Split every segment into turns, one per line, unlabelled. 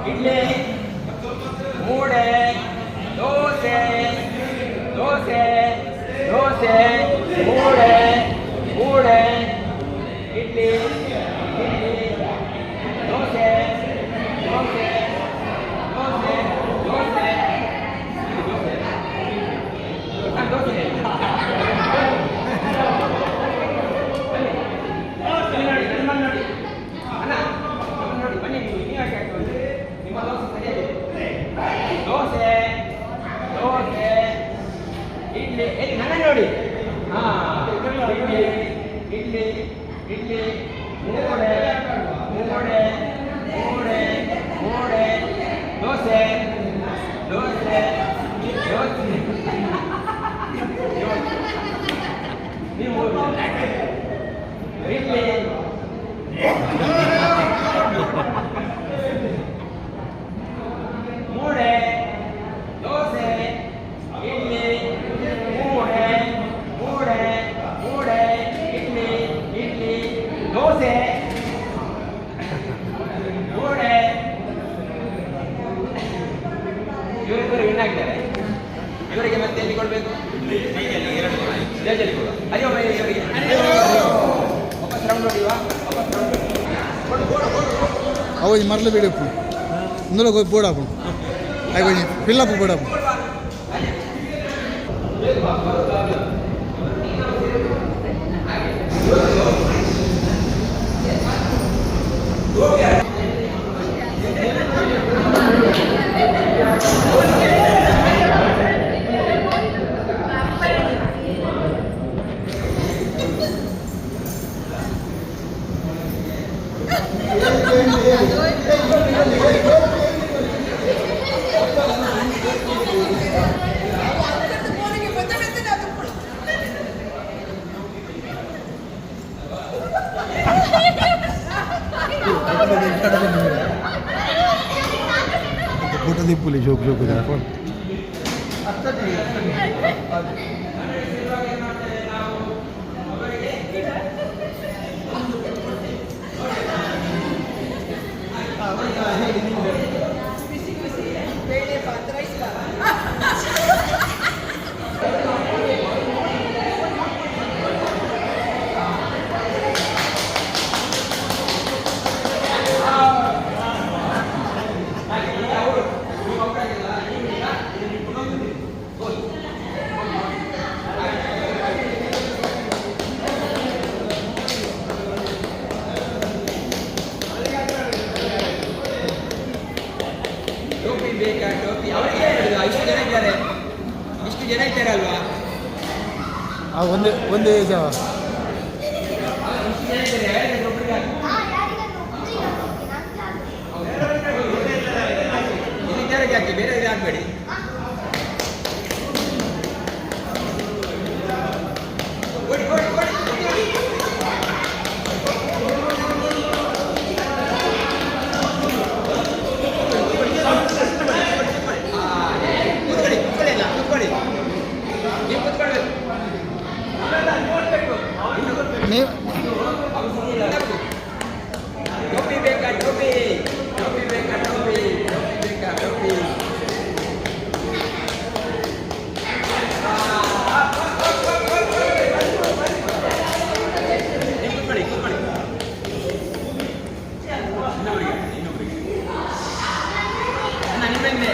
ಇಡ್ಲಿ, ಮೂಡೆ, ದೋಸೆ, ದೋಸೆ, ದೋಸೆ, ಮೂಡೆ, ಮೂಡೆ, ಇಡ್ಲಿ, ಇಡ್ಲಿ, ದೋಸೆ, ದೋಸೆ, ದೋಸೆ, ದೋಸೆ, ದೋಸೆ, ದೋಸೆ. ದೋಸೆ, ದೋಸೆ, ಇಡ್ಲಿ, ನನ್ನ ನೋಡಿ. ಇಡ್ಲಿ, ಇಡ್ಲಿ, ಇಡ್ಲಿ, ಮೂಡೆ, ಮೂಡೆ, ಮೂಡೆ, ಮೂಡೆ, ದೋಸೆ, ದೋಸೆ, ದೋಸೆ, ನೀವು ಇಡ್ಲಿ, ಮೂಡೆ, ದೋಸೆ, ಇಡ್ಲಿ, ಮೂಡೆ, ಮೂಡೆ, ಮೂಡೆ, ಇಡ್ಲಿ, ಇಡ್ಲಿ, ದೋಸೆ, ಮೂಡೆ. ಇವರಿಬ್ಬರು ಏನಾಗಿದ್ದಾರೆ? ಇವರಿಗೆ ಮತ್ತೆ ಎಲ್ಲಿ ಕೊಡಬೇಕು? ಸ್ಟೇಜಲ್ಲಿ ಕೊಡು. ಅಯ್ಯೋ ಇವರಿಗೆ ವಾಪಸ್ ರೌಂಡ್ ಹೊಡಿವಾ? ವಾಪಸ್ ರೌಂಡ್
ಅವು ಮರಳು ಬಿಡಪ್ಪು ಇಂదులో పోడాపు అవి పిల్లకు పోడాపు फोटो दी पुलिस जोक जोक करा फोन
ಬೇಕಾ ಟೋಪಿ ಅವರಿಗೆ ಇಷ್ಟು ಜನ ಇದ್ದಾರೆ, ಇಷ್ಟು ಜನ ಇದ್ದಾರೆ ಅಲ್ವಾ?
ಒಂದೇ ಒಂದೇ ಜಾವ
ಇದಕ್ಕೆ ಹಾಕಿ, ಬೇರೆ ಹಾಕಬೇಡಿ. ಓಡಿ ಓಡಿ ಓಡಿ ಟೋಪಿ ಬೇಕಾ ಟೋಪಿ, ಟೋಪಿ ಬೇಕಾ ಟೋಪಿ, ಟೋಪಿ ಬೇಕಾ ಟೋಪಿ. ಕೂತ್ಕೊಳ್ಳಿ ಕೂತ್ಕೊಳ್ಳಿ. ಇನ್ನೊಬ್ಬರಿಗೆ ಇನ್ನೊಬ್ಬರಿಗೆ ನಿಮ್ಮಿಂದೆ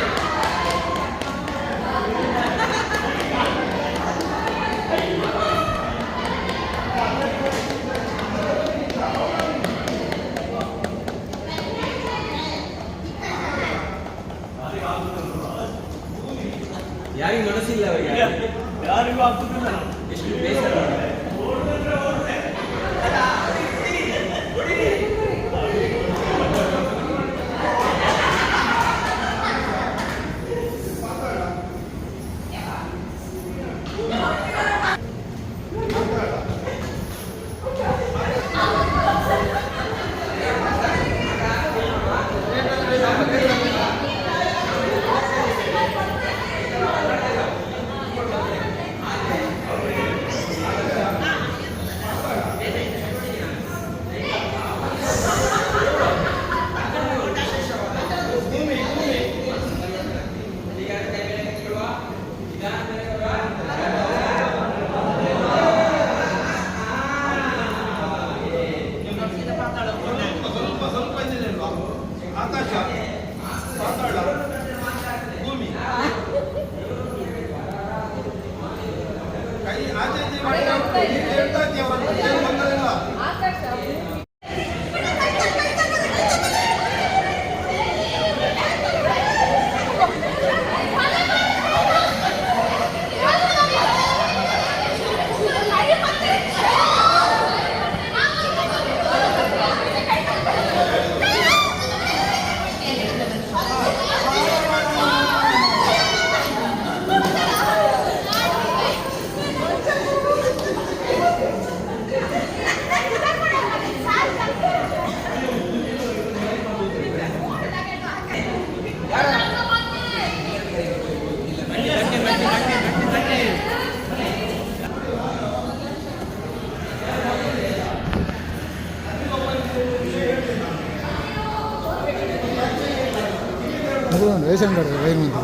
ರೇಷನ್ ಕಾರ್ಡ್ ಲೈನ್ ಉಂಟು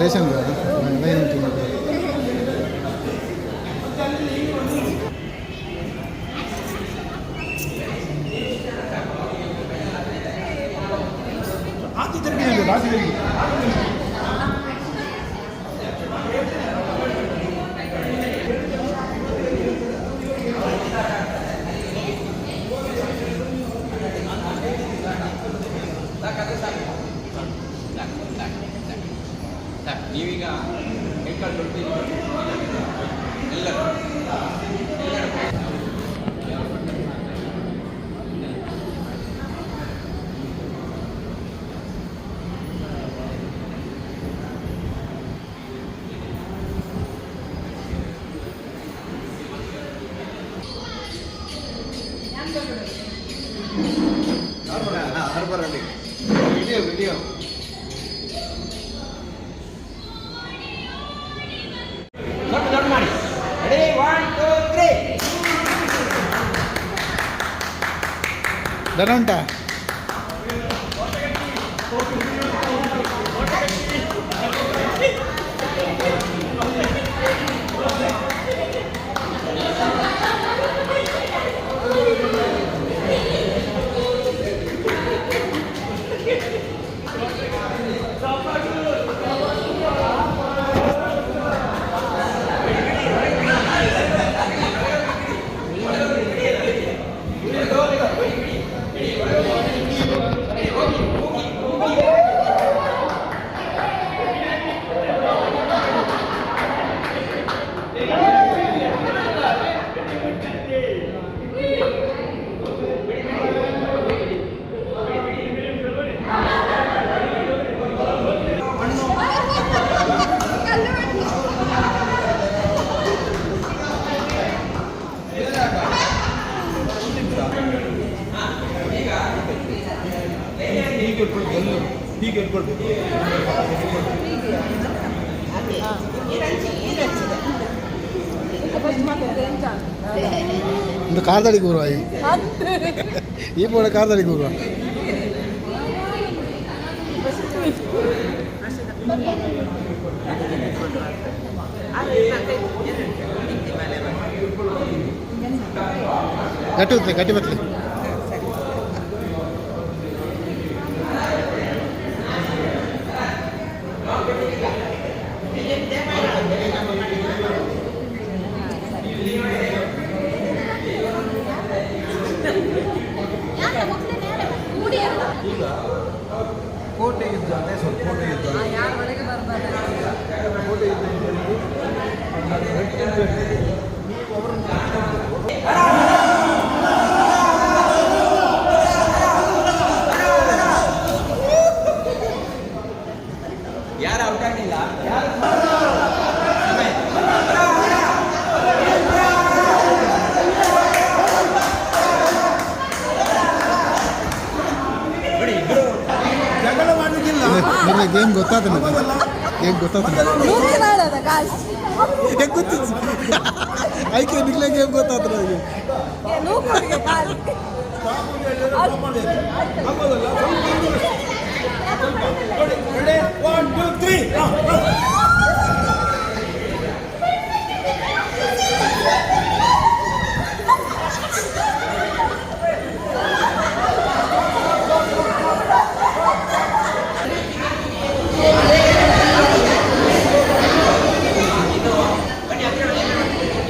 ರೇಷನ್ ಕಾರ್ಡ್ ಲೈನ್ ಉಂಟು
ನೀವೀಗ ಕೈಕಾಲು ಕೊಡ್ತೀವಿ ಎಲ್ಲರೂ ವಿಡಿಯೋ ವಿಡಿಯೋ ದೊಡ್ಡ ಮಾಡಿ ರೆಡಿ 1 2 3
ದನ ಉಂಟಾ
ಹೀಗೆ ಇಟ್ಕೊಳ್ಬೇಕು
ಒಂದು ಕಾರ್ದಡಿ ಕೂರುವ ಈ ಪೋಡ ಕಾರ್ದಡಿ ಕೂರುವ ಗಟ್ಟಿ ಗಟ್ಟಿ ಬತ್ತಲಿ
ಕೋಟೆ ಯುದ್ಧ ಅಂದರೆ ಸ್ವಲ್ಪ ಕೋಟೆ ಯುದ್ಧ ಕೋಟೆ ಯುದ್ಧ ನೀವು ಅವರನ್ನು
ಯಾರು ಔಟ್ ಆಗಿಲ್ಲ
ಜಗಳ ಮಾಡಲಿಕ್ಕಿಲ್ಲ
ನಿಮಗೆ ಗೇಮ್ ಗೊತ್ತಾದ ಗೇಮ್ ಗೊತ್ತಾದ ಹೇಗೆ ಗೊತ್ತಿತ್ತು ಆಯ್ಕೆ ನಿಗ್ಲೆ ಗೇಮ್ ಗೊತ್ತಾದ ನನಗೆ
One, two, three.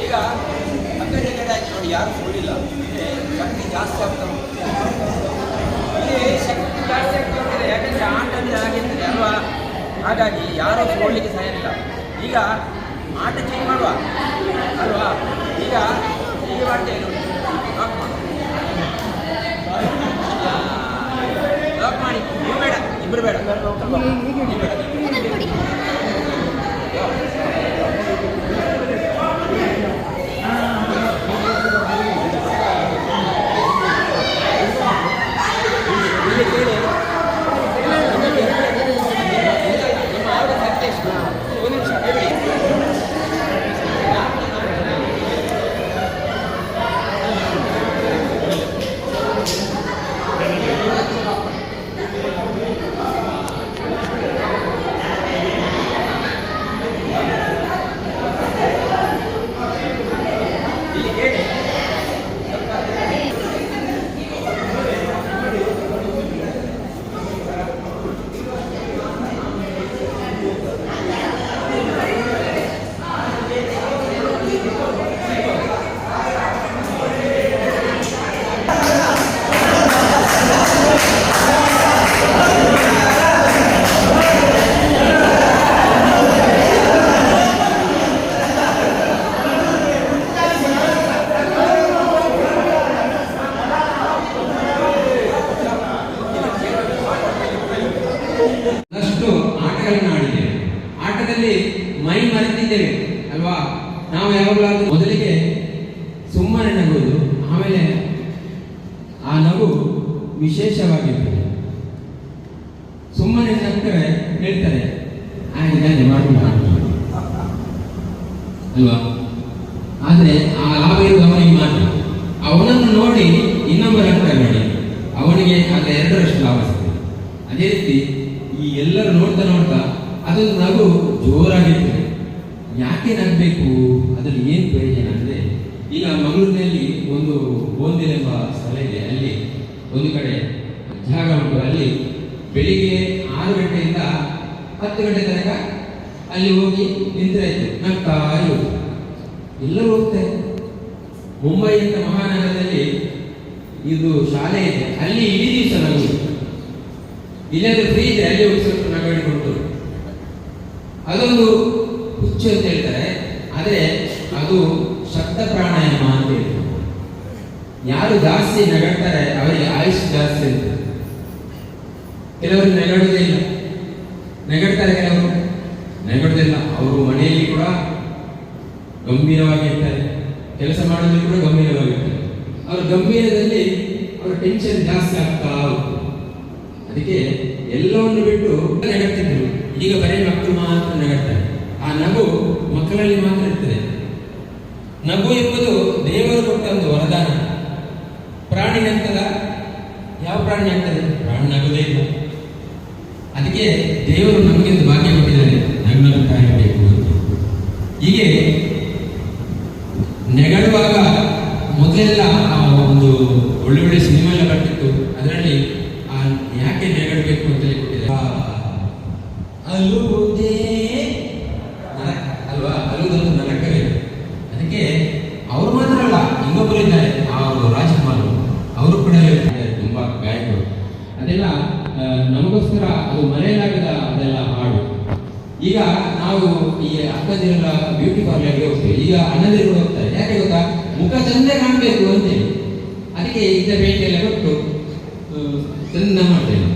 ಈಗ ನೋಡಿ ಯಾರು ಸೋಲಿಲ್ಲ ಶಕ್ತಿ ಜಾಸ್ತಿ ಆಗ್ತಾ ಇಲ್ಲಿ ಶಕ್ತಿ ಜಾಸ್ತಿ ಆಗ್ತಾ ಹೋಗ್ತಿದೆ ಯಾಕಂದ್ರೆ ಆಟದಲ್ಲಿ ಆಗಿರ್ತದೆ ಅಲ್ವಾ ಹಾಗಾಗಿ ಯಾರು ಸೋಲಿಕ್ಕೆ ಸಾಯಲಿಲ್ಲ ಈಗ ಆಟ ಚೇಂಜ್ ಮಾಡುವ ಅಲ್ವಾ ಈಗ ಹೀಗೆ ಮಾಡ್ತೇವೆ ನೋಡಿ ಲಾಕ್ ಮಾಡಿ ನೀವು ಬೇಡ ಇಬ್ಬರು ಬೇಡ ನೀವು ಬೇಡ ಇಲ್ಲಿ ಕೇಳಿ ನಿಮ್ಮ ಆರ್ಡರ್ ಸಂತೇಶ್ ಒಂದು ನಿಮಿಷ ಹೇಳ್ಬಿಡಿ
ಆ ನಗು ವಿಶೇಷವಾಗಿರ್ತದೆ. ಸುಮ್ಮನೆ ನಕ್ಕರೆ ಹೇಳ್ತಾರೆ ಆಗಿದ್ದಾನೆ ಮಾಡೋಣ ಅಲ್ವಾ? ಆದರೆ ಆ ಲಾಭ ಇರುವುದು ಅವನಿಗೆ ಮಾತ್ರ. ಅವನನ್ನು ನೋಡಿ ಇನ್ನೊಬ್ಬರ ನಗ್ತಾರೆ ನೋಡಿ, ಅವನಿಗೆ ಅದರ ಎರಡರಷ್ಟು ಲಾಭ ಸಿಗ್ತದೆ. ಅದೇ ರೀತಿ ಈ ಎಲ್ಲರೂ ನೋಡ್ತಾ ನೋಡ್ತಾ ಅದೊಂದು ನಗು ಜೋರಾಗಿರ್ತದೆ. ಯಾಕೆ ನಗಬೇಕು, ಅದರಲ್ಲಿ ಏನು ಪ್ರಯೋಜನ ಅಂದರೆ, ಈಗ ಮಂಗಳೂರಿನಲ್ಲಿ ಒಂದು ಬೋಂದಿಲ್ ಎಂಬ ಸ್ಥಳ ಇದೆ. ಅಲ್ಲಿ ಒಂದು ಕಡೆ ಜಾಗ ಉಂಟು. ಅಲ್ಲಿ ಬೆಳಿಗ್ಗೆ 6 ಗಂಟೆಯಿಂದ 10 ಗಂಟೆ ತನಕ ಅಲ್ಲಿ ಹೋಗಿ ನಿಂತರಾಯ್ತು, ನಗ್ತಾ ಇರೋದು. ಎಲ್ಲರೂ ಹೋಗ್ತಾರೆ. ಮುಂಬೈ ಅಂತ ಮಹಾನಗರದಲ್ಲಿ ಇದು ಶಾಲೆ ಇದೆ, ಅಲ್ಲಿ ಇಡೀ ದಿವಸ ನಗು. ಇಲ್ಲಾಂದ್ರೆ ಫ್ರೀ ಇದೆ, ಅಲ್ಲಿ ಹೋಗಿ ಸ್ವಲ್ಪ ನಗಡಿ ಕೊಟ್ಟು ಅದೊಂದು ಹುಚ್ಚು ಅಂತ ಹೇಳ್ತಾರೆ. ಆದರೆ ಅದು ಶಬ್ದ ಪ್ರಾಣಾಯಾಮ ಅಂತ ಹೇಳ್ತಾರೆ. ಯಾರು ಜಾಸ್ತಿ ನಗಾಡ್ತಾರೆ ಅವರಿಗೆ ಆಯುಷ್ ಜಾಸ್ತಿ ಅಂತ. ಕೆಲವರು ನಗಾಡುವುದೇ ಇಲ್ಲ, ನಗಾಡ್ತಾರೆ, ಕೆಲವರು ನಗಾಡುವುದಿಲ್ಲ. ಅವರು ಮನೆಯಲ್ಲಿ ಕೂಡ ಗಂಭೀರವಾಗಿರ್ತಾರೆ, ಕೆಲಸ ಮಾಡೋದ್ರಲ್ಲಿ ಕೂಡ ಗಂಭೀರವಾಗಿರ್ತಾರೆ. ಅವರ ಗಂಭೀರದಲ್ಲಿ ಅವರ ಟೆನ್ಷನ್ ಜಾಸ್ತಿ ಆಗ್ತಾ ಹೋಗ್ತದೆ. ಅದಕ್ಕೆ ಎಲ್ಲವನ್ನು ಬಿಟ್ಟು ನಗಾಡ್ತಿದ್ರು. ಈಗ ಬರೀ ಮಕ್ಕಳು ಮಾತ್ರ ನಗಾಡ್ತಾರೆ. ಆ ನಗು ಮಕ್ಕಳಲ್ಲಿ ಮಾತ್ರ ಇರ್ತದೆ. ನಗು ಎಂಬುದು ದೇವರು ಕೊಟ್ಟ ಒಂದು ವರದಾನ. ಪ್ರಾಣಿ ನಗ್ತದ? ಯಾವ ಪ್ರಾಣಿ ಆಗ್ತದೆ? ಪ್ರಾಣಿ ನಗುದೇ ಇಲ್ಲ. ಅದಕ್ಕೆ ದೇವರು ನಮಗೆ ಒಂದು ಭಾಗ್ಯ ಕೊಟ್ಟಿದ್ದಾರೆ, ನಗ್ನಗ್ತಾ ಇರಬೇಕು ಅಂತ. ಹೀಗೆ ನೆಗಡುವಾಗ ಮೊದಲೆಲ್ಲ ಒಂದು ಒಳ್ಳೆ ಸಿನಿಮಾ ಎಲ್ಲ ಬರ್ತಿತ್ತು. ಅದರಲ್ಲಿ ಯಾಕೆ ನೆಗಡಬೇಕು ಅಂತಲೇ ಕೊಟ್ಟಿದ್ದಾರೆ. ಅಲ್ಲುವುದೇ ಅಲ್ವಾ? ಅಲ್ಲುವುದೊಂದು ನರಕವೇ. ಅದಕ್ಕೆ ಅವರು ಮಾತ್ರ ಅಲ್ಲ, ಇನ್ನೊಬ್ಬರು ಇದ್ದಾರೆ, ಅವರು ರಾಜ್ಕುಮಾರ್, ಅವರು ಕೂಡ ಹೇಳ್ತಾರೆ, ತುಂಬಾ ಗಾಯಕರು. ಅದೆಲ್ಲ ನಮಗೋಸ್ಕರ ಅದು ಮರೆಯಲಾಗದ ಅದೆಲ್ಲ ಹಾಡು. ಈಗ ನಾವು ಈ ಅಕ್ಕದಿರೆಲ್ಲ ಬ್ಯೂಟಿ ಪಾರ್ಲರ್ಗೆ ಹೋಗ್ತೇವೆ. ಈಗ ಅಣ್ಣದಿರು ಹೋಗ್ತಾರೆ. ಯಾಕೆ ಗೊತ್ತಾ? ಮುಖ ಚಂದ ಕಾಣಬೇಕು ಅಂತೇಳಿ. ಅದಕ್ಕೆ ಇದ್ದ ಪೇಂಟ್ ಎಲ್ಲ ಕೊಟ್ಟು ಚಂದ ಮಾಡ್ತೇವೆ.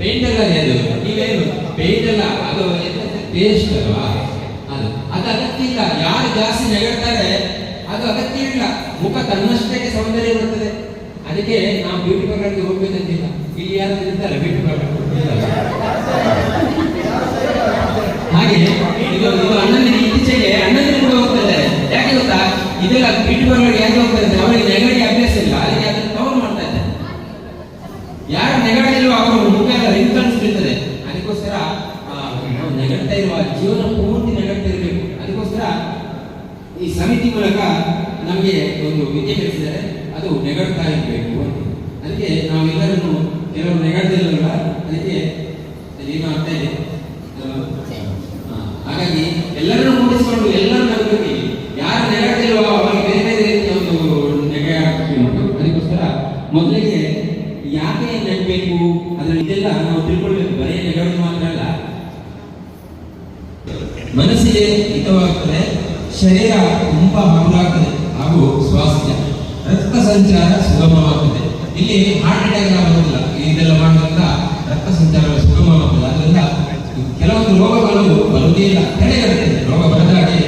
ಪೇಂಟ್ ಅಲ್ಲ ಅದು, ನೀವೇನು ಪೇಂಟ್ ಅಲ್ಲ, ಅದು ಪೇಸ್ಟ್ ಅಲ್ವಾ? ಅದು ಅಗತ್ಯ ಇಲ್ಲ. ಯಾರು ಜಾಸ್ತಿ ನಗಡ್ತಾರೆ ಅದು ಅಗತ್ಯ ಇಲ್ಲ. ಮುಖ ತನ್ನಷ್ಟಕ್ಕೆ ಸೌಂದರ್ಯ ಬರ್ತದೆ. ಅದಕ್ಕೆ ನಾವು ಬ್ಯೂಟಿ ಪಾರ್ಲರ್ಗೆ ಹೋಗ್ಬೇಕಂತಿಲ್ಲ. ಇಲ್ಲಿ ಯಾರು ಇರ್ತಾರೆ ಬ್ಯೂಟಿ ಪಾರ್ಲರ್. ಹಾಗೆ ಇದು ಅಣ್ಣನಿಗೆ ಇತ್ತೀಚೆಗೆ ಅಣ್ಣನಿಗೆ ಕೂಡ ಹೋಗ್ತಾ ಇದ್ದಾರೆ. ಯಾಕೆ ಗೊತ್ತಾ? ಇದೆಲ್ಲ ಬ್ಯೂಟಿ ಪಾರ್ಲರ್ಗೆ ಯಾಕೆ ಹೋಗ್ತಾ ಇದ್ದಾರೆ? ಅವರಿಗೆ ನೆಗಡಿ ಅಭ್ಯಾಸ ಇಲ್ಲ, ಅದಕ್ಕೆ ಅದನ್ನು ಕವರ್ ಮಾಡ್ತಾ ಇದ್ದಾರೆ. ಯಾರು ನೆಗಡಿಲ್ವೋ ಅವರು ಮುಖ ಎಲ್ಲ ರಿಂಕಲ್ಸ್ ಇರ್ತದೆ. ಅದಕ್ಕೋಸ್ಕರ ನಾವು ನೆಗಡ್ತಾ ಇರುವ ಜೀವನ ಪೂರ್ತಿ ನೆಗಡ್ತಾ ಇರಬೇಕು. ಅದಕ್ಕೋಸ್ಕರ ಈ ಸಮಿತಿ ಮೂಲಕ ನಮಗೆ ಒಂದು ವಿದ್ಯೆ ಕಲಿಸಿದ್ದಾರೆ, ಅದು ನೆಗಡ್ತಾ ಇರಬೇಕು ಅಂತ. ಅದಕ್ಕೆ ನಾವೆಲ್ಲರನ್ನು, ಕೆಲವರು ನೆಗಡ್ತಿಲ್ಲ, ಅದಕ್ಕೆ ಏನು ಆಗ್ತಾ ಇದೆ. ಹಾಗಾಗಿ ಎಲ್ಲರನ್ನು ಮೂಡಿಸಿಕೊಂಡು ಎಲ್ಲರೂ ನಗಬೇಕು. ಯಾರು ನೆಗಡ್ತಿಲ್ವೋ ಅವರಿಗೆ ಬೇರೆ ಬೇರೆ ರೀತಿಯ ಒಂದು ನೆಗೆ ಉಂಟು. ಅದಕ್ಕೋಸ್ಕರ ಮೊದಲಿಗೆ ಯಾಕೆ ನಗಬೇಕು ಅದರಲ್ಲಿ ಇದೆಲ್ಲ ನಾವು ತಿಳ್ಕೊಳ್ಬೇಕು. ಬರೀ ನೆಗಡೋದು ಮಾತ್ರ ಅಲ್ಲ, ಮನಸ್ಸಿಗೆ ಹಿತವಾಗುತ್ತದೆ, ಶರೀರ ತುಂಬಾ ಹಗುರಾಗ್ತದೆ, ಹಾಗೂ ಸ್ವಾಸ್ಥ್ಯ ರಕ್ತ ಸಂಚಾರ ಸುಗಮವಾಗ್ತದೆ. ಇಲ್ಲಿ ಹಾರ್ಟ್ ಅಟ್ಯಾಕ್ ಆಗೋದಿಲ್ಲ. ಇದೆಲ್ಲ ಮಾಡೋದ್ರಿಂದ ರಕ್ತ ಸಂಚಾರ ಸುಗಮವಾಗ್ತದೆ. ಅದರಿಂದ ಕೆಲವೊಂದು ರೋಗಗಳು ಬರುವುದೇ ಇಲ್ಲ, ತಡೆಗಟ್ಟುತ್ತದೆ. ರೋಗ ಬರದಾಗೆ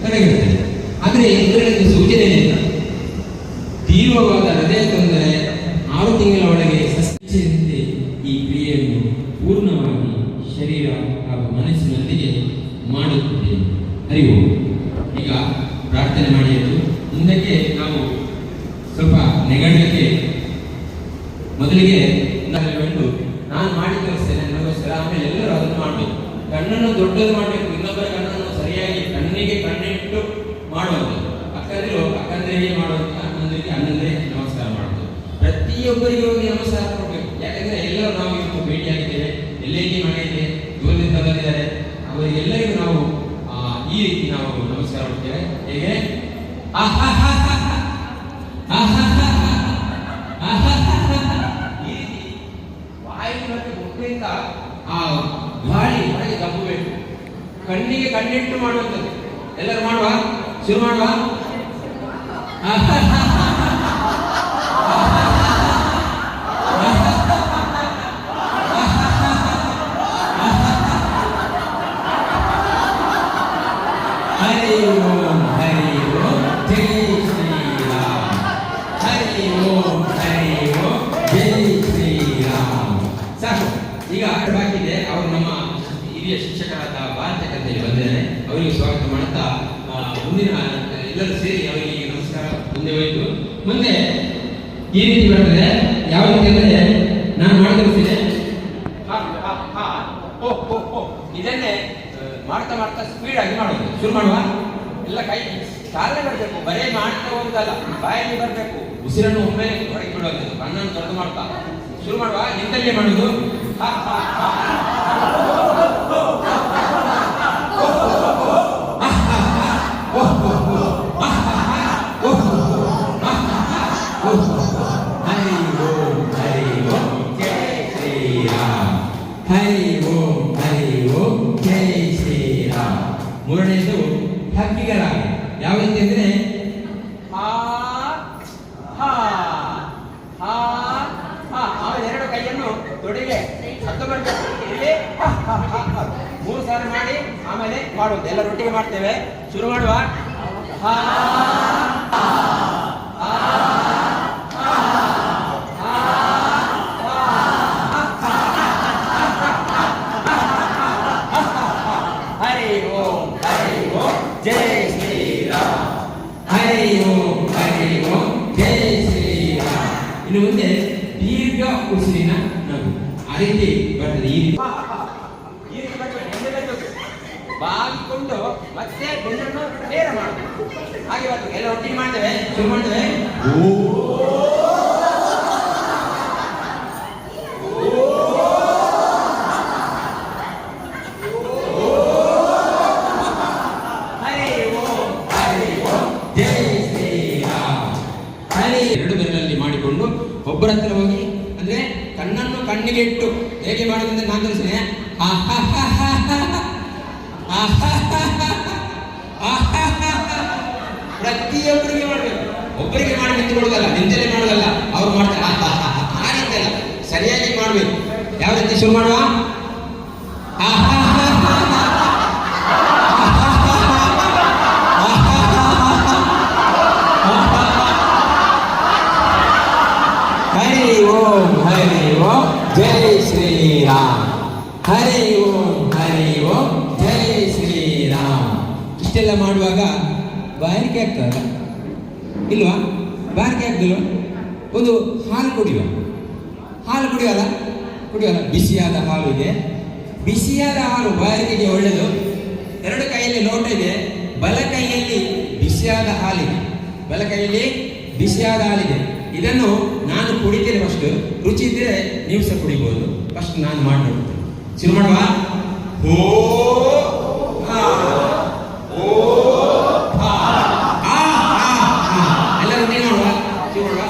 ತಡೆಗಟ್ಟುತ್ತದೆ. ಆದರೆ ಇದರಲ್ಲಿ ಸೂಚನೆ ಇಲ್ಲ. ತೀವ್ರವಾದ ಹೃದಯ ತೊಂದರೆ 6 ತಿಂಗಳ ಒಳಗೆ ಸಸ್ಯದಂತೆ ಈ ಕ್ರಿಯೆಯನ್ನು ಪೂರ್ಣವಾಗಿ ಶರೀರ ಹಾಗೂ ಮನಸ್ಸಿನೊಂದಿಗೆ ಮಾಡುತ್ತದೆ. ಅರಿವು. ಈಗ ಪ್ರಾರ್ಥನೆ ಮಾಡಿದ್ದು ಮುಂದಕ್ಕೆ ನಾವು ಸ್ವಲ್ಪ ನೆಗಡಲಿಕ್ಕೆ ಮೊದಲಿಗೆ ನಾನು ಮಾಡಿ ತೋರಿಸ್ತೇನೆ ನನಗೋಸ್ಕರ. ಆಮೇಲೆ ಎಲ್ಲರೂ ಅದನ್ನು ಮಾಡಬೇಕು. ಕಣ್ಣನ್ನು ದೊಡ್ಡದು ಮಾಡಬೇಕು. ಇನ್ನೊಬ್ಬರ ಕಣ್ಣನ್ನು ಸರಿಯಾಗಿ ಕಣ್ಣಿಗೆ ಕಣ್ಣಿಟ್ಟು ಮಾಡುವಂಥದ್ದು. ಅಕ್ಕಂದರಿಗೆ ಮಾಡುವಂಥ ಅಣ್ಣಂದ್ರೆ ನಮಸ್ಕಾರ ಮಾಡೋದು. ಪ್ರತಿಯೊಬ್ಬರಿಗೆ ಹೋಗಿ ನಮಸ್ಕಾರ ಕೊಡಬೇಕು. ಯಾಕಂದ್ರೆ ಎಲ್ಲರೂ ನಾವು ಇವತ್ತು ಭೇಟಿಯಾಗಿದ್ದೇವೆ, ಎಲ್ಲೆಲ್ಲಿ ಮನೆಯಲ್ಲಿ ದೂರದಿಂದ ಬಂದಿದ್ದಾರೆ, ಅವರಿಗೆಲ್ಲರಿಗೂ ನಾವು ಈ ರೀತಿ ನಾವು ನಮಸ್ಕಾರ ಮಾಡ್ತೇವೆ. ಹೇಗೆ? ಈ ರೀತಿ ವಾಯು ಮತ್ತು ಮುಖದಿಂದ ಆ ಗಾಳಿ ಹೊರಗೆ ತಪ್ಪಬೇಕು. ಕಣ್ಣಿಗೆ ಕಣ್ಣಿಟ್ಟು ಮಾಡುವಂಥದ್ದು. ಎಲ್ಲರೂ ಮಾಡುವ, ಶುರು ಮಾಡುವ. ಹರಿ ಓಂ ಹರಿ ಓಂ ಜೈ ಶ್ರೀರಾಮ್. ಹರಿ ಓಂ ಹರಿ ಹೋಯ್ತು. ಮುಂದೆ ಈ ರೀತಿ ಬರ್ತದೆ. ಯಾವ ರೀತಿ ಅಂದ್ರೆ ನಾನು ಮಾಡಿ ತೋರಿಸ್ತೇನೆ.
ಇದನ್ನೇ ಮಾಡ್ತಾ ಮಾಡ್ತಾ ಸ್ಪೀಡ್ ಆಗಿ ಮಾಡೋದು. ಶುರು ಮಾಡುವ. ಎಲ್ಲ ಕೈ ಚಾಲನೆ ಬರಬೇಕು, ಬರೇ ಮಾಡ್ತಾ ಹೋಗುದಲ್ಲ, ಬಾಯಲ್ಲಿ ಬರಬೇಕು. ಉಸಿರನ್ನು ಒಮ್ಮೆ ಹೊರಗೆ ಬಿಡೋದು, ಕಣ್ಣನ್ನು ದೊಡ್ಡ ಮಾಡ್ತಾ ಶುರು ಮಾಡುವ. ನಿಂತಲ್ಲೇ ಮಾಡುದು.
ಮೂರನೇದು ಹಕ್ಕಿಗಳ. ಯಾವ ರೀತಿ ಅಂದ್ರೆ
ಎರಡು ಕೈಯನ್ನು ತೊಡೆಗೆ ಶಬ್ದ ಮಾಡಬೇಕು. ಇಲ್ಲಿ 3 ಸಾರಿ ಮಾಡಿ ಆಮೇಲೆ ಮಾಡುವುದು. ಎಲ್ಲ ರೊಟ್ಟಿಗೆ ಮಾಡ್ತೇವೆ. ಶುರು ಮಾಡುವ. ಹರಿ ಓಂ ಜೈ ಶ್ರೀರಾಮ್.
ಹರಿ ಓಂ ಜೈ ಶ್ರೀರಾಮ್. ಇನ್ನು ಮುಂದೆ ದೀರ್ಘ ಉಸಿರಿನ ನಗು. ಆ ರೀತಿ ಬರ್ತದೆ. ಈ ರೀತಿ
ಬಾಗಿಕೊಂಡು ಮತ್ತೆ ಬೆನ್ನನ್ನು ನೇರ ಮಾಡಬೇಕು. ಹಾಗೆ ಬರ್ತದೆ. ಎಲ್ಲ ಒಟ್ಟಿಗೆ ಮಾಡ್ತೇವೆ. ಶುರು ಮಾಡ್ತೇವೆ.
ಎರಡು ಬೆರಳಲ್ಲಿ ಮಾಡಿಕೊಂಡು ಒಬ್ಬರ ಹತ್ರ ಹೋಗಿ, ಅಂದ್ರೆ ಕಣ್ಣನ್ನು ಕಣ್ಣಿಗೆ ಇಟ್ಟು ಹೇಗೆ ಮಾಡೋದಂದ್ರೆ ನಾನು ತೋರಿಸ್ತೇನೆ. ಪ್ರತಿಯೊಬ್ಬರಿಗೆ ಮಾಡಬೇಕು. ಒಬ್ಬರಿಗೆ ಮಾಡಿ ನಿಂತುಕೊಳ್ಳೋದಲ್ಲ, ನಿಂತಲ್ಲೇ ಮಾಡೋದಲ್ಲ. ಅವ್ರು ಮಾಡ್ತಾರೆ ಆ ರೀತಿ ಅಲ್ಲ, ಸರಿಯಾಗಿ ಮಾಡಬೇಕು. ಯಾವ ರೀತಿ ಶುರು ಮಾಡುವ. ಹರಿ ಓಂ ಜೈ ಶ್ರೀರಾಮ್. ಹರಿ ಓಂ ಜೈ ಶ್ರೀರಾಮ್. ಇಷ್ಟೆಲ್ಲ ಮಾಡುವಾಗ ಬಾರಿಕೆ ಆಗ್ತದಲ್ಲ, ಇಲ್ವಾ? ಬಾರಿಕೆ ಆಗ್ತಿಲ್ವ? ಒಂದು ಹಾಲು ಕುಡಿಯುವಲ್ಲ, ಬಿಸಿಯಾದ ಹಾಲು ಇದೆ. ಬಿಸಿಯಾದ ಹಾಲು ಬಾರಿಕೆಗೆ ಒಳ್ಳೆಯದು. ಎರಡು ಕೈಯಲ್ಲಿ ಲೋಟ ಇದೆ, ಬಲ ಕೈಯಲ್ಲಿ ಬಿಸಿಯಾದ ಹಾಲಿದೆ. ಇದನ್ನು ನಾನು ಕುಡಿತೇನೆ. ಫಸ್ಟ್ ರುಚಿ ಇದ್ರೆ ನೀವು ಸಹ ಕುಡಿಬಹುದು. ಫಸ್ಟ್ ನಾನು ಮಾಡಿ ನೋಡ್ತೇನೆ. ಶುರು ಮಾಡುವ. ಎಲ್ಲರೂ ನೀನು ಮಾಡುವ. ಶುರು ಮಾಡುವ.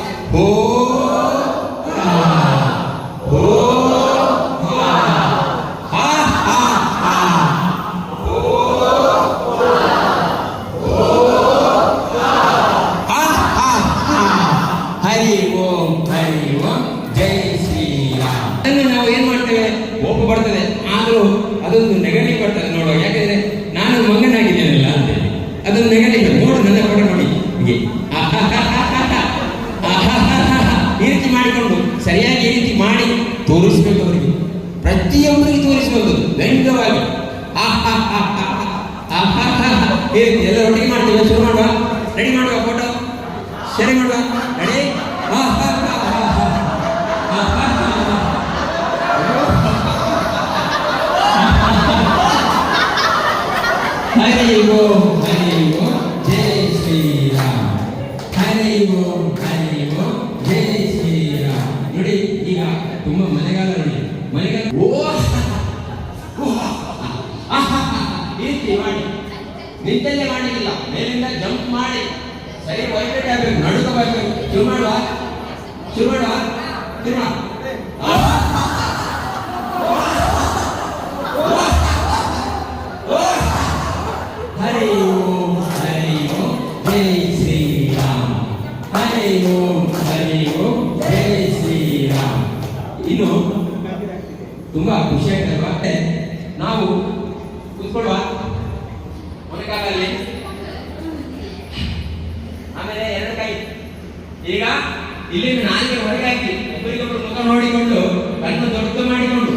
ಹರಿ ಓಂ ಜೈ ಶ್ರೀರಾಮ್. ಅದನ್ನು ನಾವು ಏನ್ ಮಾಡ್ತೇವೆ, ಒಪ್ಪು ಬರ್ತದೆ, ಆದ್ರೂ ಅದೊಂದು ನೆಗಡಿ ಬರ್ತದೆ ನೋಡುವ. ಯಾಕಂದ್ರೆ ನಾನು ಮಂಗನಾಗಿದ್ದೇನಲ್ಲ ಅಂತೇಳಿ ಅದೊಂದು ನೆಗಡಿ ನೋಡು. ನನ್ನ ಕೂಡ ನೋಡಿ ಹೀಗೆ ಈ ರೀತಿ ಮಾಡಿಕೊಂಡು ಸರಿಯಾಗಿ ಈ ರೀತಿ ಮಾಡಿ ತೋರಿಸ್ಬೇಕು ಅವರಿಗೆ. ಪ್ರತಿಯೊಬ್ಬರಿಗೆ ತೋರಿಸಬಹುದು ವ್ಯಂಗ್ಯವಾಗಿ. ಈ ರೀತಿ ಎಲ್ಲ ಒಟ್ಟಿಗೆ ಮಾಡ್ತೇವೆ. ಶುರು ಮಾಡುವ. ರೆಡಿ ಮಾಡುವ. ಫೋಟೋ ಸರಿ ಮಾಡುವ. ರೆಡಿ. ಹರಿ ಓಂ ಜೈ ಶ್ರೀರಾಮ್. ಹರಿ ಓಂ ಜೈ ಶ್ರೀರಾಮ್. ನೋಡಿ, ಈಗ ತುಂಬಾ ಮಳೆಗಾಲ ನೋಡಿ. ಈ ರೀತಿ ಮಾಡಿ ನಿಂತಲ್ಲೇ ಮಾಡಿಲ್ಲ, ಮೇಲಿಂದ ಜಂಪ್ ಮಾಡಿ ಸರಿ ವೈಬ್ರೇಟ್ ಆಗಬೇಕು, ನಡುಕಬೇಕು. ಶುರು ಮಾಡುವ. ಹರಿ ಓಂ ಜೈ ಶ್ರೀರಾಮ್. ಹರಿ ಓಂ ಜೈ ಶ್ರೀರಾಮ್. ಇನ್ನು ತುಂಬಾ ಖುಷಿಯಾಗ್ತಲ್ವಾ? ನಾವು ಕೂತ್ಕೊಳ್ಳುವ ಮೊಣಕಾಲಲ್ಲಿ, ಆಮೇಲೆ ಎರಡು ಕೈ. ಈಗ ಇಲ್ಲಿಂದ ನಾಲ್ಗೆ ಹೊರಗೆ ಹಾಕಿ ಒಬ್ಬರಿಗೊಬ್ಬರು ಮುಖ ನೋಡಿಕೊಂಡು ಕಣ್ಣು ದೊಡ್ಡ ಮಾಡಿಕೊಂಡು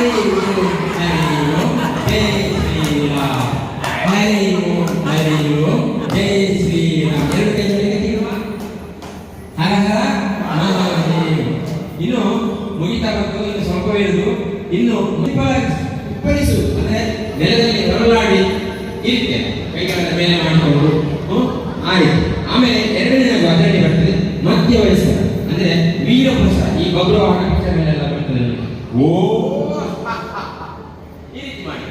ಹರಿ ಓಂ ಹರಿ ಓಂ ಜೈ ಶ್ರೀರಾಮ್ ಹರಿ ಓಂ ಹರಿ ಓಂ ಜೈ ಶ್ರೀರಾಮ್. ಎರಡು ಕೈ ಜೋಡಿಗೆ ಹರ ಹರ ಮಹಾದೇವ್. ಇನ್ನು ಮುಗಿತಾ ಬಂತು, ಇನ್ನು ಸ್ವಲ್ಪ ಇರುದು. ಇನ್ನು ಉಪ್ಪಳಿಸು ಅಂದ್ರೆ ನೆಲದಲ್ಲಿ ಹೊರಲಾಡಿ ಇರುತ್ತೆ, ಕೈಗಳ ಮೇಲೆ ಮಾಡಿಕೊಂಡು ಆಯ್ತು. ಆಮೇಲೆ ಎರಡನೇ ಅದರಲ್ಲಿ ಬರ್ತದೆ ಮಧ್ಯ ವಯಸ್ಕರ ಅಂದ್ರೆ ವೀರಪುರುಷ. ಈ ಗೌರವ ಮೇಲೆಲ್ಲ ಬರ್ತದೆ. ಓ ಈ ರೀತಿ ಮಾಡಿ,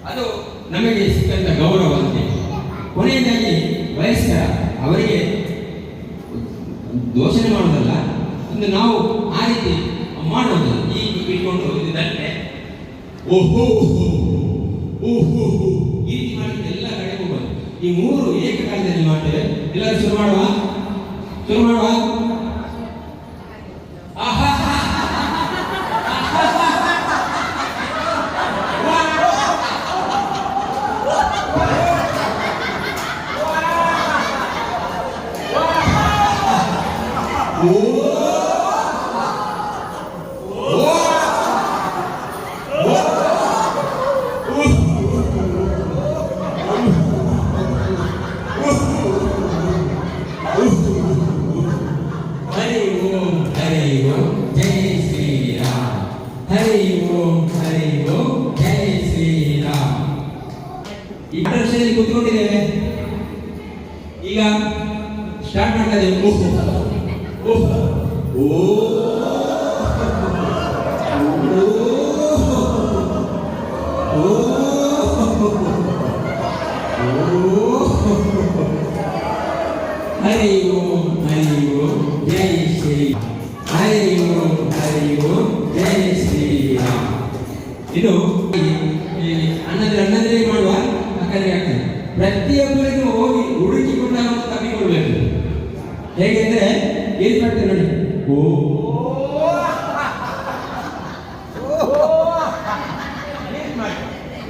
ಅದು ನಮಗೆ ಸಿಕ್ಕಂತ ಗೌರವ ಅಂತೆ. ಕೊನೆಯದಾಗಿ ವಯಸ್ಕರ ಅವರಿಗೆ ದೋಷಣೆ ಮಾಡೋದಲ್ಲ, ಒಂದು ನಾವು ಆ ರೀತಿ ಮಾಡೋದು. ಈ ಇಟ್ಕೊಂಡು ಇದನ್ನೇ ಓಹೋ ಓಹೋ ಈ ರೀತಿ ಮಾಡಿ ಎಲ್ಲ ಕಡೆ ಹೋಗೋದು. ಈ ಮೂರು ಏಕಕಾಲದಲ್ಲಿ ಮಾಡ್ತೇವೆ. ಎಲ್ಲರೂ ಶುರು ಮಾಡುವ, ಶುರು ಮಾಡುವ. ಹರಿ ಓಂ ಹರಿ ಓಂ ಜೈ ಶ್ರೀರಾಮ್ ಹರಿ ಓಂ ಹರಿ ಓಂ ಜೈ ಶ್ರೀರಾಮ್. ಈ ವರ್ಷದಲ್ಲಿ ಕೂತ್ಕೊಂಡಿದ್ದೇವೆ, ಈಗ ಸ್ಟಾರ್ಟ್ ಮಾಡ್ತಾ ಇದ್ದೇವೆ. ಹರಿ ಓಂ ಹರಿ ಓಂ ಜೈ ಶ್ರೀ ಹರಿ ಓಂ ಹರಿ ಓಂ ಜೈ ಶ್ರೀರಾಮ್. ಇದು ಅಣ್ಣಂದ್ರೆ ಮಾಡುವ ಅಕ್ಕನಿಗೆ ಆಗ್ತದೆ. ಪ್ರತಿಯೊಬ್ಬರಿಗೂ ಹೋಗಿ ಹುಡುಕಿಕೊಂಡು ನಾವು ತಪ್ಪಿಕೊಳ್ಬೇಕು. ಹೇಗೆಂದ್ರೆ ಏನ್ ಮಾಡ್ತೇವೆ ನೋಡಿ,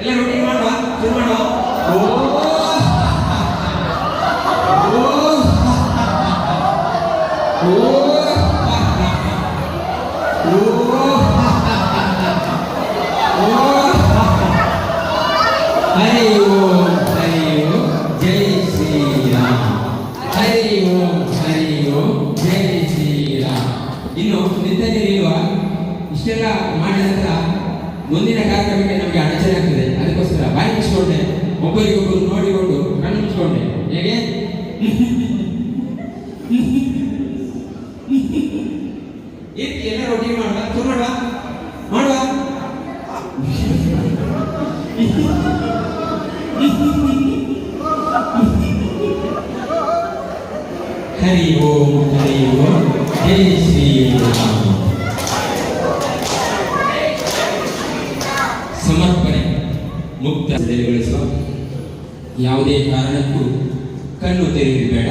ಎಲ್ಲ ರೊಟ್ಟಿ ಮಾಡುವ, ಶುರು ಮಾಡುವ. ಹರಿ ಓಂ ಹರಿ ಓಂ ಜೈ ಶ್ರೀರಾಮ್ ಹರಿ ಓಂ ಹರಿ ಓಂ ಜೈ ಶ್ರೀರಾಮ್. ಇನ್ನು ನಿಂತಲ್ಲಿ ನಿಲ್ಲುವ. ಇಷ್ಟೆಲ್ಲ ಮಾಡಿದ ನಂತರ ಮುಂದಿನ ಕಾರ್ಯಕ್ರಮಕ್ಕೆ ನಮಗೆ ಅಡಚಣೆ ಆಗ್ತದೆ. ಅದಕ್ಕೋಸ್ಕರ ಬಾಯಿ ಮುಚ್ಚಿಕೊಂಡೆ, ಒಬ್ಬರಿಗೊಬ್ಬರು ನೋಡಿಕೊಂಡು ಕಣ್ಣು ಮುಚ್ಚಿಕೊಂಡೆ. ಹೇಗೆ ಎಲ್ಲ ರೊಟ್ಟಿ ಮಾಡುವ, ಶುರು ಮಾಡುವ ಮಾಡುವ. ಹರಿ ಓಂ ಹರಿ ಓಂ ಜೈ ಶ್ರೀರಾಮ್. ಸಮರ್ಪಣೆ ಮುಕ್ತ ತಿಳಿಗೊಳಿಸುವ. ಯಾವುದೇ ಕಾರಣಕ್ಕೂ ಕಣ್ಣು ತೆರೆಯುವುದು ಬೇಡ.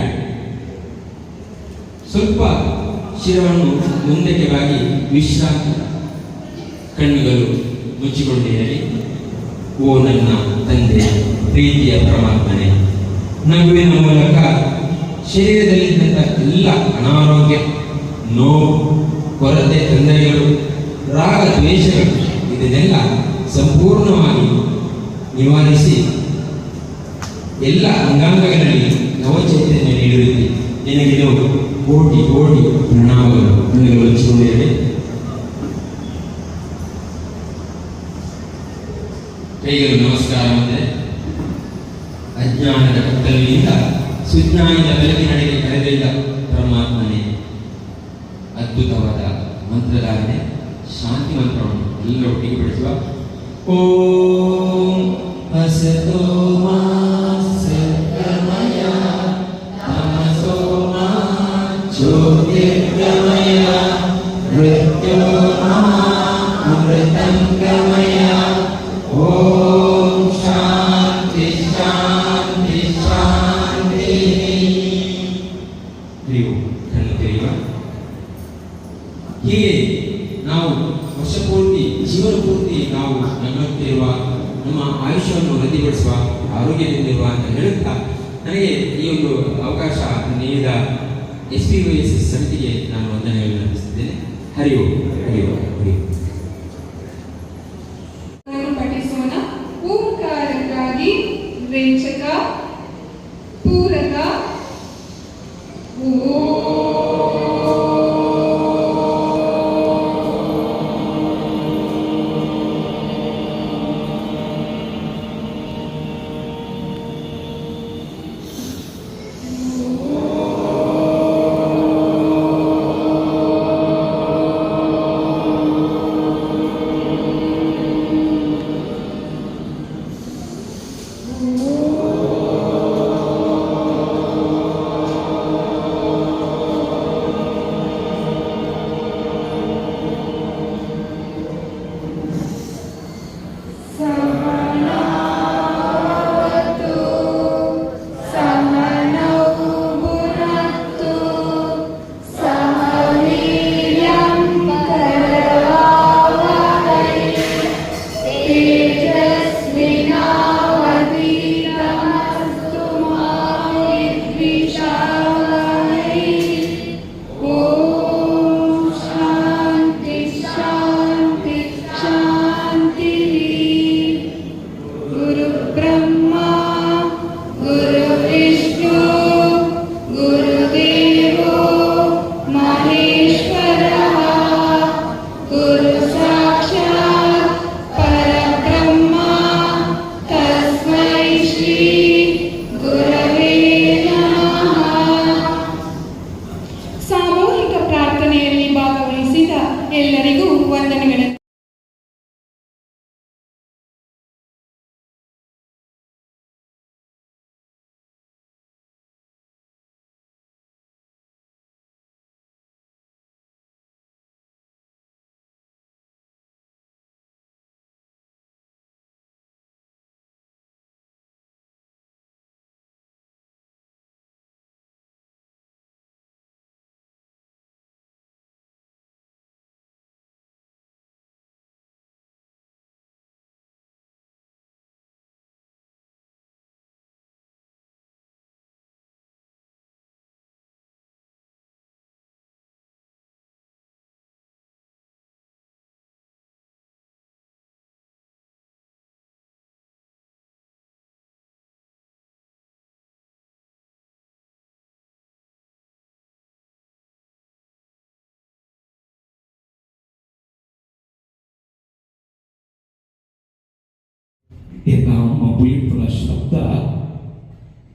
ಸ್ವಲ್ಪ ಶಿರವನ್ನು ಮುಂದಕ್ಕೆ ಬಾಗಿ ವಿಶ್ರಾಂತಿ, ಕಣ್ಣುಗಳು ಮುಚ್ಚಿಕೊಂಡಿರಲಿ. ಓ ನನ್ನ ತಂದೆ, ಪ್ರೀತಿಯ ಪರಮಾತ್ಮನೇ, ನಗುವಿನ ಮೂಲಕ ಶರೀರದಲ್ಲಿದ್ದಂಥ ಎಲ್ಲ ಅನಾರೋಗ್ಯ, ನೋವು, ಕೊರತೆ, ತೊಂದರೆಗಳು, ರಾಗ, ದ್ವೇಷಗಳು ಇದನ್ನೆಲ್ಲ ಸಂಪೂರ್ಣವಾಗಿ ನಿವಾರಿಸಿ ಎಲ್ಲ ಅಂಗಾಂಗಗಳಲ್ಲಿ ನವಚೈತನ್ಯ ನೀಡುತ್ತೆ. ನಿನಗೆ ಕೋಟಿ ಕೋಟಿ ಪ್ರಣಾಮಗಳು. ಕಣ್ಣುಗಳು ಮುಚ್ಚಿಕೊಂಡಿರಲಿ. ಕೈಗಳು ನಮಸ್ಕಾರ. ಮತ್ತೆ ಅಜ್ಞಾನದ ಕತ್ತಲಿನಿಂದ ಸುಜ್ಞಾನದ ಬೆಳಕಿನಡೆಗೆ ಕರೆದೊಯ್ದ ಪರಮಾತ್ಮನೇ, ಅದ್ಭುತವಾದ ಮಂತ್ರಧಾರಣೆ, ಶಾಂತಿ ಮಂತ್ರವನ್ನು ಎಲ್ಲ ಒಟ್ಟಿಗೆ ಬಿಡಿಸುವ. ಓಂ ಹಸತೋ ಮಾ ಸತ್ಯಮಯ ತಮಸೋ ಮಾ ಜ್ಯೋತಿರ್ಗಮಯ ಮೃತ್ಯೋರ್ಮಾ ಅಮೃತಂಗಮಯ. ಓಂ ಶಾಂತಿ ಶಾಂತಿ ಶಾಂತಿ. ನೀವು ಕಣ್ಣು ತೆರೆಯುವ. ಹೀಗೆ ನಾವು ವರ್ಷಪೂರ್ತಿ, ಜೀವನ ಪೂರ್ತಿ ನಾವು ನಮ್ಮತ್ತಿರುವ, ನಮ್ಮ ಆಯುಷ್ಯವನ್ನು ವೃದ್ಧಿಗೊಳಿಸುವ, ಆರೋಗ್ಯದಿಂದಿರುವ ಅಂತ ಹೇಳುತ್ತಾ ನನಗೆ ಈ ಒಂದು ಅವಕಾಶ ನೀಡಿದ SPYS ಸಮಿತಿಗೆ ನಾನು ವಂದನೆಗಳನ್ನು ಅರ್ಪಿಸುತ್ತೇನೆ. ಹರಿ ಓಂ ಹರಿ ಓಂ ಹರಿ ಓಂ.
ವಂದನೆಗಳನ್ನು
ಎನ್ನ ಅಮ್ಮ ಮುಳಿಪುನ ಶಬ್ದ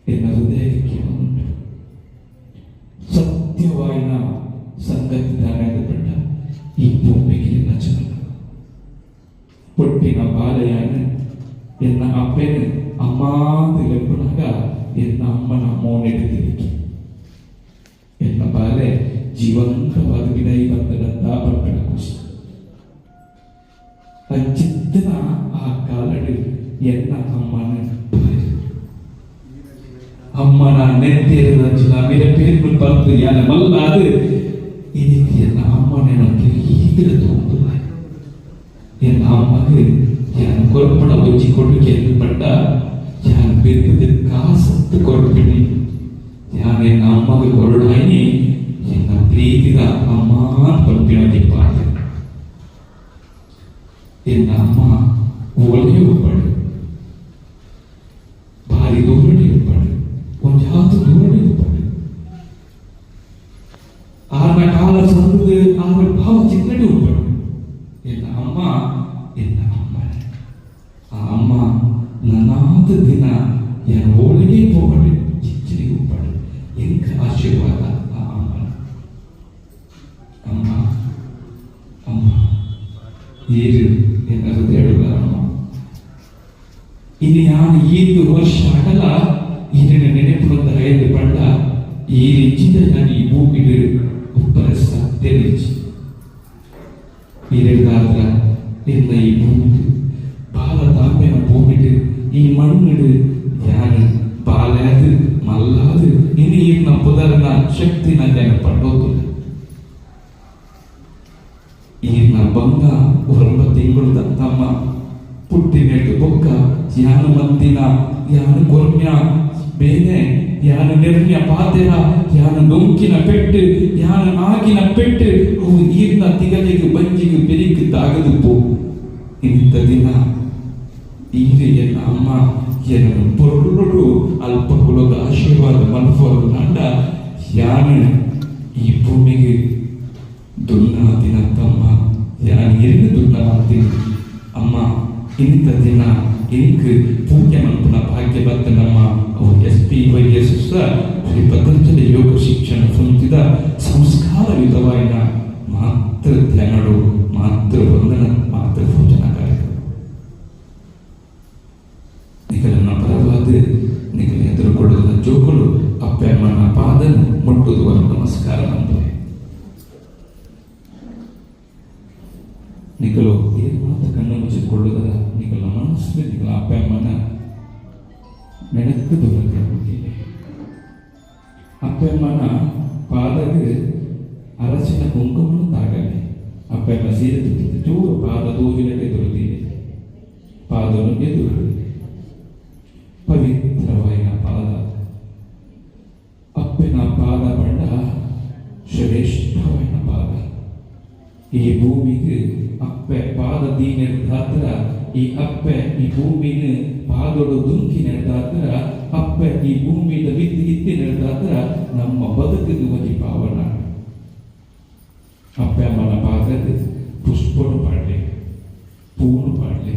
ಎನ್ನ ಹೃದಯಕ್ಕೆ ಉಂಟು. ಸತ್ಯವಾಯಿನ ಸಂಗತಿ ನಡೆದಪಟ್ಟ ಈ ಭೂಮಿಗೆ ಎನ್ನ ಜನನ ಹುಟ್ಟಿನ ಬಾಲಯಾನ ಎನ್ನ ಅಪ್ಪನ ಅಮ್ಮಾದಿಲೆಪ್ಪನಾಗ ಎನ್ನ ಅಮ್ಮನ ಮೋನೆಡಿದಿರಿಕೆ ಎನ್ನ ಬಾಲೆ ಜೀವಂತವಾದ ವಿನಯ ಬಂದದಂತ ಪಟ್ಟಣ ಖುಷಿ ಚಿತ್ತನ ಆ ಕಾಲಡಿ ಎನ್ನ ಅಮ್ಮನ ನೆತ್ತಿರದ ಜಿಲ್ಲ ಮೇಲೆ ಪೇರು ಬರ್ತು ಯಾನ ಮಲ್ಲಾದು ಇದಕ್ಕೆ ಎನ್ನ ಅಮ್ಮನೇ ನಮಗೆ ಈಗಿನ ತೋಂದಿಲ್ಲ ಎನ್ನ ಅಮ್ಮಗೆ ಯಾನ ಕೊರಪಣ ಒಚ್ಚಿಕೊಂಡು ಕೇಳ್ಪಟ್ಟ ಯಾನ ಬೆದ್ದು ಕಾಸತ್ತು ಕೊರಪಿಣಿ ಯಾನ ಎನ್ನ ಅಮ್ಮಗೆ ಕೊರಡಾಯಿ ಎನ್ನ ಪ್ರೀತಿದ ಅಮ್ಮ ಪಂಪಿನ ದಿಪ್ಪಾದ ಎನ್ನ ಅಮ್ಮ ಒಳಗೆ ಒಬ್ಬಳು ಭಾರಿ ದೂರಡಿ ಒಬ್ಬಳು ಒಂದು ಯಾವುದು ದೂರಡಿ ಒಬ್ಬಳು ಆರ್ನ ಕಾಲ ಸಂದು ಆರ್ನ ಭಾವ ಚಿತ್ರಡಿ ಒಬ್ಬಳು ಎನ್ನ ಅಮ್ಮ ಆ ಅಮ್ಮ ನನಾದ ದಿನ ಎನ್ನ ಒಳಗೆ ಹೋಗಳು ಚಿಚ್ಚಡಿ ಒಬ್ಬಳು ಎಂಕ ಆಶೀರ್ವಾದ ಆ ಅಮ್ಮ ಅಮ್ಮ ಏರು ಎನ್ನ ಹೃದಯಡುಗ ಅಮ್ಮ ಇನ್ನು ನಾನು 7 ವರ್ಷ ಆಗಲ್ಲ ಇದನ್ನ ನೆನಪುವಂತ ರೈಲು ಪಂಡ ಈ ರೀತಿಯಿಂದ ನಾನು ಈ ಭೂಮಿಗೆ ಒಬ್ಬರ ಸಾಧ್ಯ ರೀತಿ ಇರದಾದ್ರ ಎನ್ನ ಈ ಭೂಮಿ ಬಾಲ ತಾಂಬೆನ ಭೂಮಿಗೆ ಈ ಮಣ್ಣಿಡು ಯಾನು ಬಾಲ್ಯಾದು ಮಲ್ಲಾದು ಇನ್ನು ಇನ್ನ ಪುದರನ ಶಕ್ತಿನ ಜನ ಪಡೋದಿಲ್ಲ ಇನ್ನ ಬಂಗ 9 ತಿಂಗಳು ತಮ್ಮ ಪುಟ್ಟಿನೆಟ್ಟು ಬೊಕ್ಕ ಯಾನು ಮಂದಿನ ಯಾನು ಗೊರ್ಮ್ಯ ಬೇನೆ ಯಾನು ನಿರ್ಮ್ಯ ಪಾತೆರ ಯಾನು ಡೊಂಕಿನ ಪೆಟ್ಟು ಯಾನು ಆಗಿನ ಪೆಟ್ಟು ಅವು ಈರ್ನ ತಿಗಲಿಗೆ ಬಂಜಿಗೆ ಬೆರಿಕೆ ತಾಗದು ಪೋ ಇಂಥ ದಿನ ಈಗ ಎನ್ನ ಅಮ್ಮ ಎನ್ನ ಪೊರ್ರು ಅಲ್ಪ ಕುಲದ ಆಶೀರ್ವಾದ ಮನ್ಫೋರು ನಂಡ ಯಾನು ಈ ಭೂಮಿಗೆ ದುನ್ನ ದಿನ ತಮ್ಮ ಯಾನು ಎಲ್ಲಿ ದುನ್ನ ಮಾಡ್ತೀನಿ ಅಮ್ಮ ಇಂಥ ದಿನ ಇಂಕ್ ಪೂಜ್ಯ ಮನ್ಪುನ ಭಾಗ್ಯ ಬತ್ತ ನಮ್ಮ SPYS ಶ್ರೀ ಪತಂಜಲಿ ಯೋಗ ಶಿಕ್ಷಣ ಸಂಸ್ಥೆದ ಸಂಸ್ಕಾರಯುತವಾದ ಮಾತೃ ಧ್ಯಾನಗಳು ಮಾತೃ ವಂದನ ಮಾತೃ ಪೂಜನ ಕಾರ್ಯಕ್ರಮ ನಿಗಲನ್ನ ಪರವಾದ ನಿಗಲ ಎದುರುಕೊಡುವ ಜೋಕುಳು ಅಪ್ಪಮ್ಮನ ಪಾದನ ಮುಟ್ಟುದುವರ ನಮಸ್ಕಾರ ನಂಬುವೆ ನಿಗಲು ಏನು ಮಾತು ಕಣ್ಣು ಮುಚ್ಚಿಕೊಳ್ಳುವುದರ ನಿಗಲ ಮನಸ್ಸು ನಿಗಲ ಅಪ್ಪಮ್ಮನ ನೆನಕು ದೂರಕ್ಕೆ ಹೋಗಿಲ್ಲ ಅಪ್ಪಮ್ಮನ ಪಾದಕ್ಕೆ ಅರಸಿನ ಕುಂಕುಮನು ತಾಗಲಿ ಅಪ್ಪಮ್ಮ ಸೀರೆ ತುತ್ತಿದ್ದು ಚೂರು ಪಾದ ತೂಗಿನಕ್ಕೆ ದೊರೆತಿದೆ ಪಾದವನ್ನು ಎದುರು ಪವಿತ್ರವಾಯಿನ ಪಾದ ಅಪ್ಪನ ಪಾದ ಬಣ್ಣ ಶ್ರೇಷ್ಠವಾಯಿನ ಪಾದ ಈ ಭೂಮಿಗೆ ಅಪ್ಪೆ ಪಾದ ದೀನೆದಾದ್ರ ಈ ಅಪ್ಪೆ ಈ ಭೂಮಿನ ಪಾದೊಡು ದುಂಕಿ ನಡೆದಾದ್ರ ಅಪ್ಪೆ ಈ ಭೂಮಿದ ಬಿತ್ತಿ ನಡೆದಾದ್ರ ನಮ್ಮ ಬದುಕಿಗೆ ಒಂದು ಪಾವನ ಅಪ್ಪೆ ಅಮ್ಮನ ಪಾದದ ಪುಷ್ಪನು ಪಾಡಲಿ ಪೂನು ಪಾಡಲಿ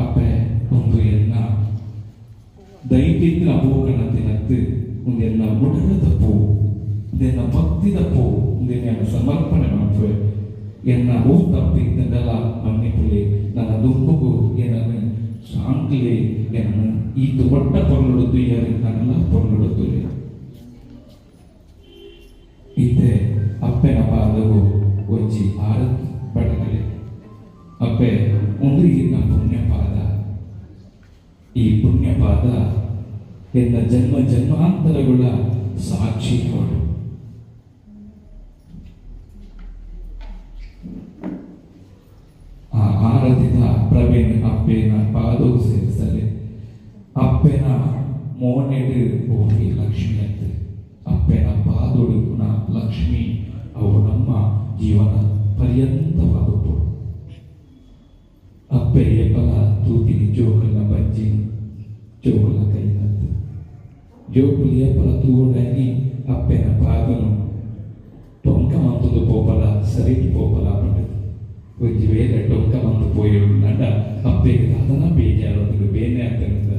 ಅಪ್ಪೆ ಒಂದು ಎನ್ನ ದೈತ್ಯನ ಪೂಕಣತಿನತ್ತು ಒಂದು ಎನ್ನ ಮುಟದ ಪೂ ಇದೆನ್ನ ಭಕ್ತಿದ ಪೂ ಇದೆನ್ನ ಸಮರ್ಪಣೆ ಮಾಡ್ತೇವೆ ಎನ್ನ ಊತಪ್ಪಿದ್ದಲ್ಲ ಮನ್ನಿಪುಲೆ ನನ್ನ ದುಂಬುಗು ಏನನ್ನು ಶಾಂತಿಲೆ ಏನನ್ನು ಇದು ಒಟ್ಟ ಪೊರ್ಲೊಡುದು ಯಾರು ನನ್ನೆಲ್ಲ ಪೊರ್ಲೊಡುದು ಇತ್ತೆ ಅಪ್ಪೆನ ಪಾದವು ಒಚ್ಚಿ ಆರತ್ ಬಡಗಲೆ ಅಪ್ಪೆ ಉಂದ್ರಿಗಿನ ಪುಣ್ಯಪಾದ ಈ ಪುಣ್ಯಪಾದ ಎನ್ನ ಜನ್ಮ ಜನ್ಮಾಂತರಗಳ ಸಾಕ್ಷಿ ಕೊಡು ಆ ಆರತಿದ ಪ್ರವೀಣ್ ಅಪ್ಪೆನ ಪಾದವು ಸೇರಿಸಲೆ ಅಪ್ಪೆನ ಮೋನೆಡು ಹೋಗಿ ಲಕ್ಷ್ಮಿ ಅಂತ ಅಪ್ಪೆನ ಪಾದೊಡು ಲಕ್ಷ್ಮಿ ಅವು ನಮ್ಮ ಜೀವನ ಪರ್ಯಂತವಾದವು ಅಪ್ಪೆ ಎಪ್ಪಲ ತೂತಿನಿ ಜೋಕಲ್ನ ಬಜ್ಜಿ ಜೋಕಲ್ನ ಕೈನದ್ದು ಜೋಕುಲಿ ಎಪ್ಪಲ ತೂಡಾಗಿ ಅಪ್ಪೆನ ಪಾದನು ಟೊಂಕ ಮಂತದು ಪೋಪಲ ಸರಿಟಿ ಪೋಪಲ ಪಟ್ಟದು ಒಂಜಿ ವೇಳೆ ಟೊಂಕ ಮಂತು ಪೋಯಲು ನಡ ಅಪ್ಪೆಗೆ ಅದನ್ನ ಬೇಜಾರದು ಬೇನೆ ಅಂತ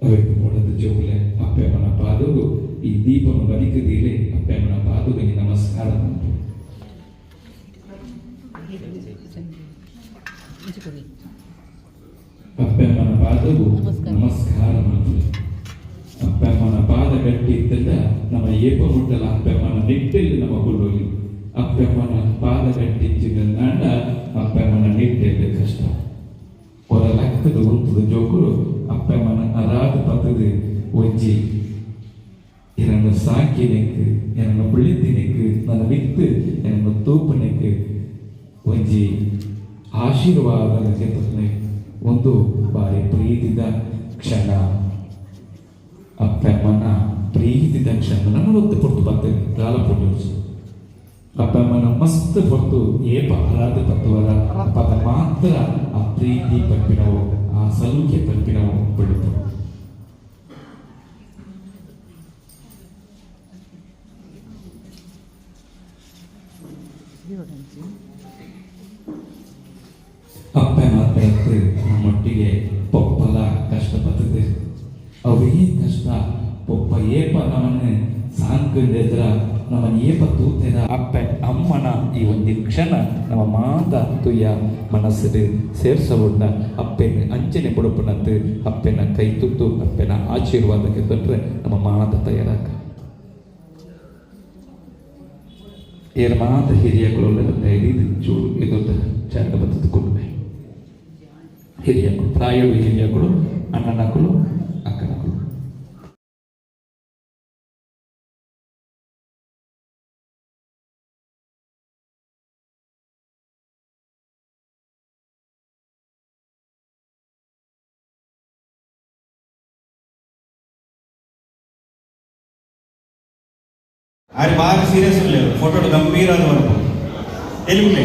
ಅವರಿಗೆ ಮೂಡದ ಜೋಗುಲೆ ಅಪ್ಪೆಮ್ಮನ ಪಾದವು ಈ ದೀಪವನ್ನು ಬಲಿಕದಿಲೆ ಅಪ್ಪೆಮ್ಮನ ಪಾದವಿಗೆ ನಮಸ್ಕಾರ ಉಂಟು ಅಪ್ಪೆಮ್ಮನ ಪಾದವು ನಮಸ್ಕಾರ ಉಂಟು ಅಪ್ಪೆಮ್ಮನ ಪಾದ ಗಟ್ಟಿ ಇದ್ದಾಗ ನಮ್ಮ ಏಪ ಮುಟ್ಟಲ ಅಪ್ಪೆಮ್ಮನ ನಿಟ್ಟೆಲ್ಲಿ ನಮ್ಮ ಹುಲ್ಲೋಲಿ ಅಪ್ಪೆಮ್ಮನ ಪಾದ ಗಟ್ಟಿಚ್ಚಿದ ನಾಡ ಅಪ್ಪೆಮ್ಮನ ನಿಟ್ಟೆಲ್ಲಿ ಕಷ್ಟ ಹೊರ ಲೆಕ್ಕದ ಉಂಟದ ಜೋಗುರು ಅಪ್ಪೆಮ್ಮನ ಅರಾಧ ಪಕ್ಕದ ಒಂಜಿ ಏನನ್ನು ಸಾಕಿನೆಕ್ ಏನನ್ನು ಬೆಳಿತಿನೆಕ್ ನನ್ನ ವಿತ್ತು ಏನನ್ನು ತೂಪನೆಕ್ ಒಂಜಿ ಆಶೀರ್ವಾದ ಜೊತೆ ಒಂದು ಬಾರಿ ಪ್ರೀತಿದ ಕ್ಷಣ ಅಪ್ಪೆಮ್ಮನ ಪ್ರೀತಿದ ಕ್ಷಣ ನನ್ನ ಹೊತ್ತು ಕೊಟ್ಟು ಬರ್ತೇನೆ ಕಾಲ ಪೊಟ್ಟು ಅಪ್ಪೆಮ್ಮನ ಮಸ್ತ್ ಹೊತ್ತು ಏಪ ಆರಾಧ ಪತ್ತುವರ ಪದ ಮಾತ್ರ ಆ ಪ್ರೀತಿ ಪಂಪಿನವು ಆ ಸಲುಕೆ ಪಂಪಿನವು ಬಿಡುತ್ತೆ ಅಪ್ಪೆನ ಬೆಳಕು ನಮ್ಮೊಟ್ಟಿಗೆ ಪೊಪ್ಪಲ ಕಷ್ಟಪಟ್ಟಿದೆ ಅವೇ ಕಷ್ಟ ಪೊಪ್ಪ ಏಪ ನಮ್ಮನ್ನು ಸಾಂಕಂದ್ರ ನಮ್ಮನ್ನು ಏಪ ತೂತೆದ ಅಪ್ಪೆ ಅಮ್ಮನ ಈ ಒಂದು ಕ್ಷಣ ನಮ್ಮ ಮಾತ ತುಯ್ಯ ಮನಸ್ಸಿಗೆ ಸೇರಿಸಬುಡ್ಡ ಅಪ್ಪೆನ ಅಂಚನೆ ಬುಡುಪನಂತೆ ಅಪ್ಪೆನ ಕೈ ತುತ್ತು ಅಪ್ಪೆನ ಆಶೀರ್ವಾದಕ್ಕೆ ತೊಟ್ಟರೆ ನಮ್ಮ ಮಾತ ತಯಾರಾಕ ಏರ್ ಮಾತ ಹಿರಿಯಗಳೆಲ್ಲ ಇದು ಚೂರು ಇದೊಂದು ಚಾರ ಬತ್ತದುಕೊಂಡು ಹಿರಿಯಗಳು ಪ್ರಾಯವು ಹಿರಿಯಗಳು ಅಣ್ಣನಗಳು ಅಕ್ಕನಗಳು
आज बाहर सीरियस फोटो गंभीर తెలుగులే